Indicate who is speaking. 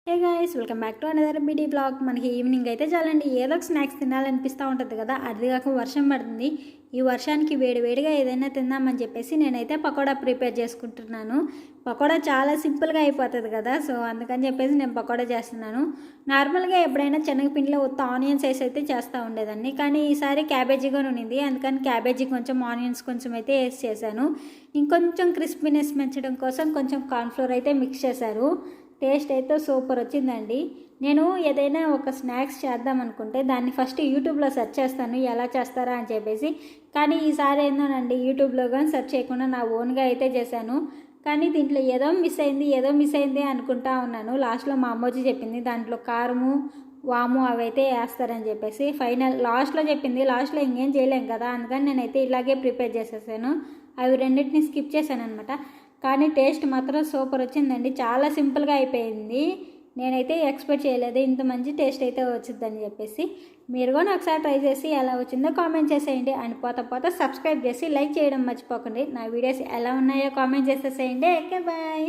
Speaker 1: Hey guys welcome back to another BD blog. మనకి evening అయితే చాలండి ఏదో ఒక స్నాక్స్ తినాలనిపిస్తూ ఉంటుంది కదా. అది కాక వర్షం పడుతుంది. ఈ వర్షానికి వేడివేడిగా ఏదైనా తిందామని చెప్పేసి నేనైతే పకోడా ప్రిపేర్ చేసుకుంటున్నాను. పకోడా చాలా సింపుల్గా అయిపోతుంది కదా, సో అందుకని చెప్పేసి నేను పకోడా చేస్తున్నాను. నార్మల్గా ఎప్పుడైనా శనగపిండిలో ఉత్త ఆనియన్స్ వేసి అయితే చేస్తూ ఉండేదాన్ని, కానీ ఈసారి క్యాబేజీగా ఉండింది. అందుకని క్యాబేజీ కొంచెం ఆనియన్స్ కొంచెం అయితే వేసి చేశాను. ఇంకొంచెం క్రిస్పీనెస్ పెంచడం కోసం కొంచెం కార్న్ఫ్లోర్ అయితే మిక్స్ చేశారు. టేస్ట్ అయితే సూపర్ వచ్చిందండి. నేను ఏదైనా ఒక స్నాక్స్ చేద్దాం అనుకుంటే దాన్ని ఫస్ట్ యూట్యూబ్లో సెర్చ్ చేస్తాను ఎలా చేస్తారా అని చెప్పేసి. కానీ ఈసారి ఏందోనండి, యూట్యూబ్లో కానీ సెర్చ్ చేయకుండా నా ఓన్గా అయితే చేశాను. కానీ దీంట్లో ఏదో మిస్ అయింది అనుకుంటా ఉన్నాను. లాస్ట్లో మా అమ్మోజీ చెప్పింది దాంట్లో కారము వాము అవైతే వేస్తారని చెప్పేసి. ఫైనల్ లాస్ట్లో చెప్పింది, లాస్ట్లో ఇంకేం చేయలేం కదా, అందుకని నేనైతే ఇలాగే ప్రిపేర్ చేసేసాను. అవి రెండింటిని స్కిప్ చేశాను అనమాట. కానీ టేస్ట్ మాత్రం సూపర్ వచ్చిందండి. చాలా సింపుల్గా అయిపోయింది. నేనైతే ఎక్స్పెక్ట్ చేయలేదు ఇంత మంచి టేస్ట్ అయితే వచ్చిందని చెప్పేసి. మీరు కూడా ఒకసారి ట్రై చేసి ఎలా వచ్చిందో కామెంట్ చేసేయండి. అండ్ పోత సబ్స్క్రైబ్ చేసి లైక్ చేయడం మర్చిపోకండి. నా వీడియోస్ ఎలా ఉన్నాయో కామెంట్ చేసేసేయండి. Okay bye.